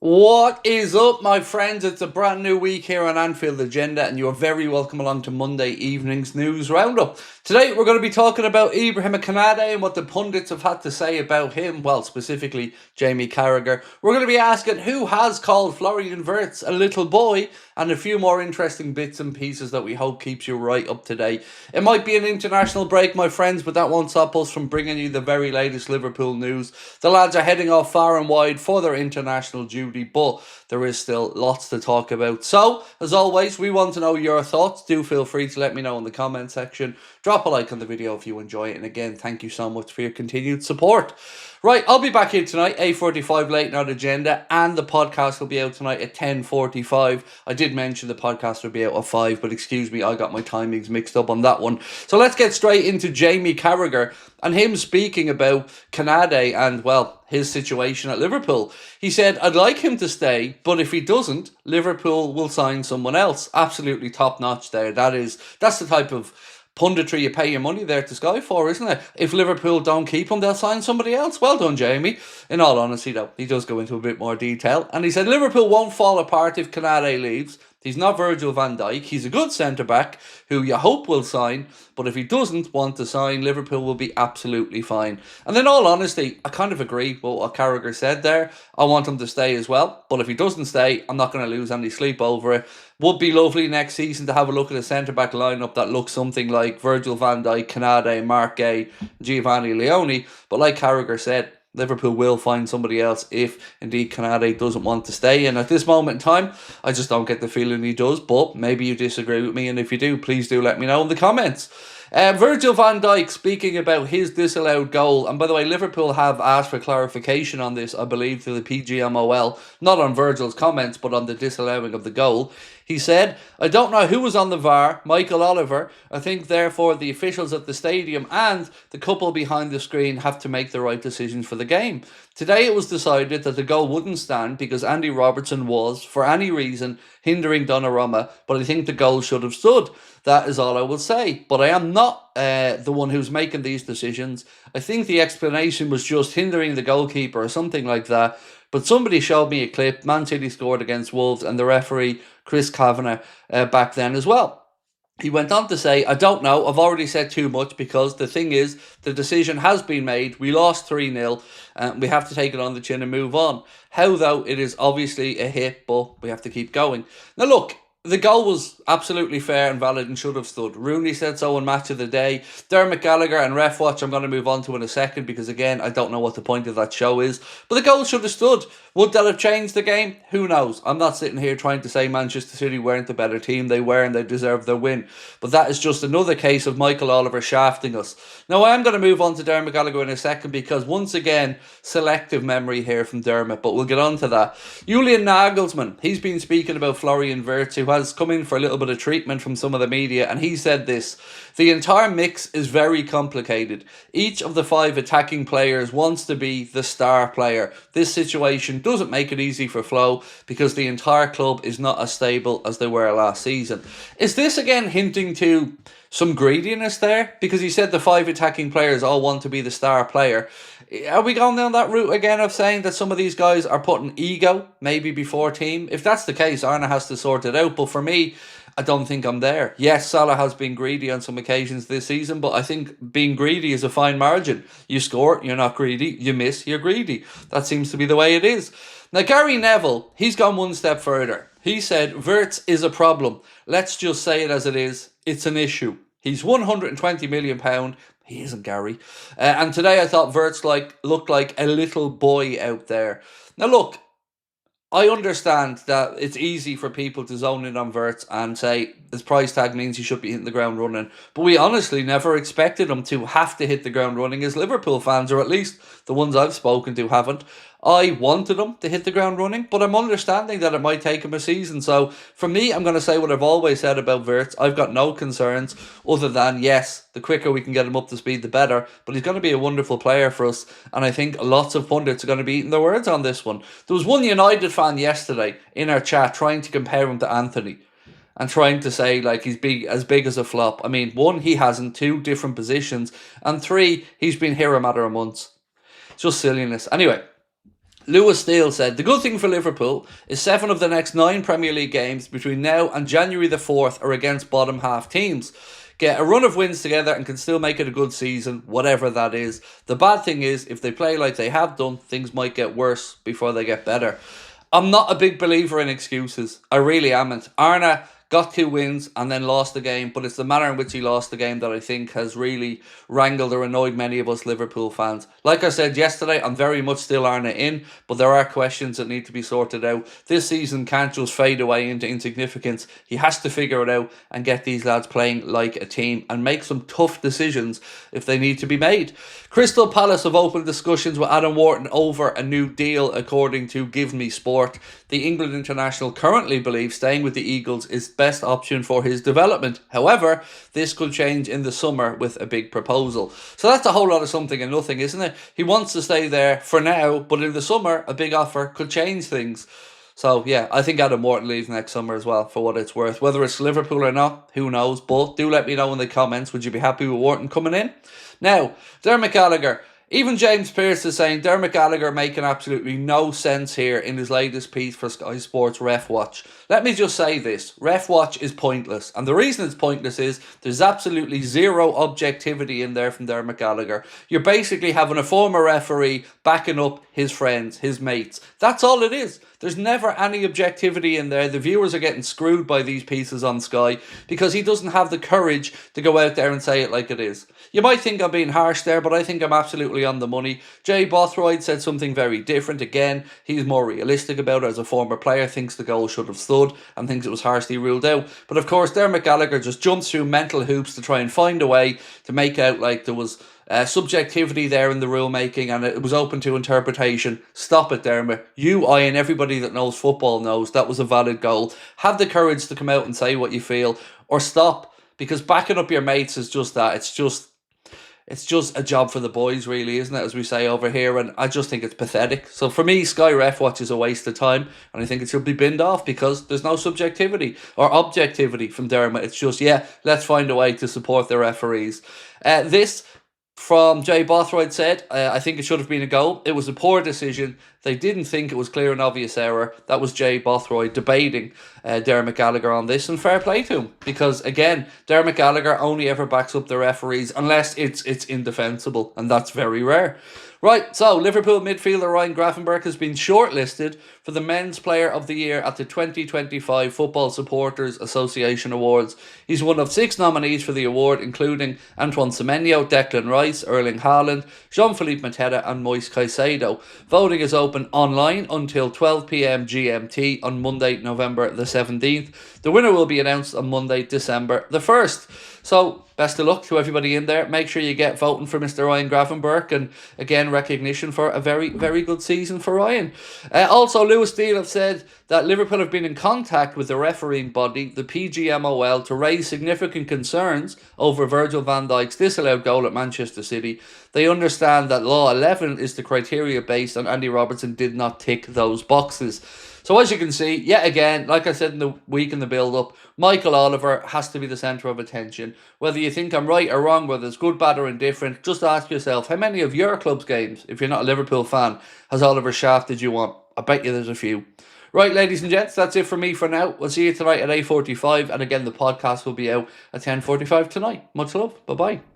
What is up, my friends? It's a brand new week here on Anfield Agenda, and you're very welcome along to Monday evening's news roundup. Today, we're going to be talking about Ibrahim Konaté and what the pundits have had to say about him. Well, specifically, Jamie Carragher. We're going to be asking who has called Florian Wirtz a little boy, and a few more interesting bits and pieces that we hope keeps you right up to date. It might be an international break, my friends, but that won't stop us from bringing you the very latest Liverpool news. The lads are heading off far and wide for their international duty, but there is still lots to talk about. So, as always, we want to know your thoughts. Do feel free to let me know in the comment section. Drop a like on the video if you enjoy it. And again, thank you so much for your continued support. Right, I'll be back here tonight, 8:45 late night agenda, and the podcast will be out tonight at 10:45. I did mention the podcast will be out at 5, but excuse me, I got my timings mixed up on that one. So let's get straight into Jamie Carragher and him speaking about Konaté and, well, his situation at Liverpool. He said, "I'd like him to stay, but if he doesn't, Liverpool will sign someone else." Absolutely top notch there. That's the type of punditry you pay your money there to Sky for, isn't it? If Liverpool don't keep him, they'll sign somebody else. Well done, Jamie. In all honesty, though, he does go into a bit more detail. And he said Liverpool won't fall apart if Konaté leaves. He's not Virgil van Dijk. He's a good centre-back who you hope will sign, but if he doesn't want to sign, Liverpool will be absolutely fine. And in all honesty, I kind of agree with what Carragher said there. I want him to stay as well, but if he doesn't stay, I'm not going to lose any sleep over it. Would be lovely next season to have a look at a centre-back lineup that looks something like Virgil van Dijk, Konaté, Mark Gay, Giovanni Leone, but like Carragher said, Liverpool will find somebody else if indeed Konaté doesn't want to stay. And at this moment in time, I just don't get the feeling he does. But maybe you disagree with me, and if you do, please do let me know in the comments. Virgil van Dijk speaking about his disallowed goal. And by the way, Liverpool have asked for clarification on this, I believe, through the PGMOL. Not on Virgil's comments, but on the disallowing of the goal. He said, "I don't know who was on the VAR, Michael Oliver. I think, therefore, the officials at the stadium and the couple behind the screen have to make the right decisions for the game. Today it was decided that the goal wouldn't stand because Andy Robertson was, for any reason, hindering Donnarumma, but I think the goal should have stood. That is all I will say. But I am not the one who's making these decisions. I think the explanation was just hindering the goalkeeper or something like that. But somebody showed me a clip. Man City scored against Wolves and the referee, Chris Kavanagh, back then as well." He went on to say, "I don't know, I've already said too much because the thing is, the decision has been made. We lost 3-0 and we have to take it on the chin and move on. How, though, it is obviously a hit, but we have to keep going." Now look, the goal was absolutely fair and valid and should have stood. Rooney said so in Match of the Day. Dermot Gallagher and Ref Watch I'm going to move on to in a second because, again, I don't know what the point of that show is. But the goal should have stood. Would that have changed the game? Who knows? I'm not sitting here trying to say Manchester City weren't the better team. They were, and they deserved their win. But that is just another case of Michael Oliver shafting us. Now, I am going to move on to Dermot Gallagher in a second because, once again, selective memory here from Dermot, but we'll get on to that. Julian Nagelsmann, he's been speaking about Florian Wirtz, who has come in for a little bit of treatment from some of the media, and he said this: "The entire mix is very complicated. Each of the 5 attacking players wants to be the star player. This situation doesn't make it easy for Flo because the entire club is not as stable as they were last season." Is this again hinting to some greediness there? Because he said the 5 attacking players all want to be the star player. Are we going down that route again of saying that some of these guys are putting ego maybe before team? If that's the case, Arna has to sort it out. But for me, I don't think I'm there. Yes, Salah has been greedy on some occasions this season, but I think being greedy is a fine margin. You score, you're not greedy. You miss, you're greedy. That seems to be the way it is. Now, Gary Neville, he's gone one step further. He said, "Wirtz is a problem. Let's just say it as it is. It's an issue. He's £120 million. He isn't, Gary. And today I thought Wirtz looked like a little boy out there." Now, look, I understand that it's easy for people to zone in on Wirtz and say his price tag means he should be hitting the ground running. But we honestly never expected him to have to hit the ground running as Liverpool fans, or at least the ones I've spoken to haven't. I wanted him to hit the ground running, but I'm understanding that it might take him a season. So for me, I'm going to say what I've always said about Wirtz. I've got no concerns other than, yes, the quicker we can get him up to speed, the better. But he's going to be a wonderful player for us. And I think lots of pundits are going to be eating their words on this one. There was one United fan yesterday in our chat trying to compare him to Anthony and trying to say like he's as big as a flop. I mean, 1, he hasn't, 2, different positions, and 3, he's been here a matter of months. Just silliness. Anyway, Lewis Steele said, the good thing for Liverpool is 7 of the next 9 Premier League games between now and January the 4th are against bottom half teams. Get a run of wins together and can still make it a good season, whatever that is. The bad thing is, if they play like they have done, things might get worse before they get better. I'm not a big believer in excuses. I really amn't. Arne got 2 wins and then lost the game, but it's the manner in which he lost the game that I think has really wrangled or annoyed many of us Liverpool fans. Like I said yesterday, I'm very much still Arne in, but there are questions that need to be sorted out. This season can't just fade away into insignificance. He has to figure it out and get these lads playing like a team and make some tough decisions if they need to be made. Crystal Palace have opened discussions with Adam Wharton over a new deal, according to Give Me Sport. The England international currently believes staying with the Eagles is best option for his development. However, this could change in the summer with a big proposal. So that's a whole lot of something and nothing, isn't it? He wants to stay there for now, but in the summer, a big offer could change things. So, yeah, I think Adam Wharton leaves next summer as well, for what it's worth. Whether it's Liverpool or not, who knows? But do let me know in the comments. Would you be happy with Wharton coming in? Now, Dermot Gallagher. Even James Pearce is saying Dermot Gallagher making absolutely no sense here in his latest piece for Sky Sports Ref Watch. Let me just say this. Ref Watch is pointless. And the reason it's pointless is there's absolutely zero objectivity in there from Dermot Gallagher. You're basically having a former referee backing up his friends, his mates. That's all it is. There's never any objectivity in there. The viewers are getting screwed by these pieces on Sky because he doesn't have the courage to go out there and say it like it is. You might think I'm being harsh there, but I think I'm absolutely on the money. Jay Bothroyd said something very different. Again, he's more realistic about it as a former player, thinks the goal should have stood and thinks it was harshly ruled out. But of course, Dermot Gallagher just jumps through mental hoops to try and find a way to make out like there was subjectivity there in the rule making and it was open to interpretation. Stop it, Dermot. You, I and everybody that knows football knows that was a valid goal. Have the courage to come out and say what you feel, or stop, because backing up your mates is just that. It's just a job for the boys, really, isn't it, as we say over here, and I just think it's pathetic. So for me, Sky Ref Watch is a waste of time, and I think it should be binned off because there's no subjectivity or objectivity from Dermot. It's just, yeah, let's find a way to support the referees. This from Jay Bothroyd said, I think it should have been a goal. It was a poor decision. They didn't think it was clear and obvious error. That was Jay Bothroyd debating Dermot Gallagher on this, and fair play to him. Because, again, Dermot Gallagher only ever backs up the referees unless it's indefensible, and that's very rare. Right, so Liverpool midfielder Ryan Gravenberch has been shortlisted for the Men's Player of the Year at the 2025 Football Supporters Association Awards. He's one of 6 nominees for the award, including Antoine Semenyo, Declan Rice, Erling Haaland, Jean-Philippe Mateta and Moise Caicedo. Voting is open online until 12 p.m. GMT on Monday, November the 17th. The winner will be announced on Monday, December the 1st. So, best of luck to everybody in there. Make sure you get voting for Mr. Ryan Gravenberch, and again, recognition for a very, very good season for Ryan. Also, Lewis Steele have said that Liverpool have been in contact with the refereeing body, the PGMOL, to raise significant concerns over Virgil van Dijk's disallowed goal at Manchester City. They understand that Law 11 is the criteria based on Andy Robertson did not tick those boxes. So as you can see, yet again, like I said in the week in the build-up, Michael Oliver has to be the centre of attention. Whether you think I'm right or wrong, whether it's good, bad or indifferent, just ask yourself, how many of your club's games, if you're not a Liverpool fan, has Oliver shafted you on? I bet you there's a few. Right, ladies and gents, that's it for me for now. We'll see you tonight at 8:45, and again, the podcast will be out at 10:45 tonight. Much love. Bye-bye.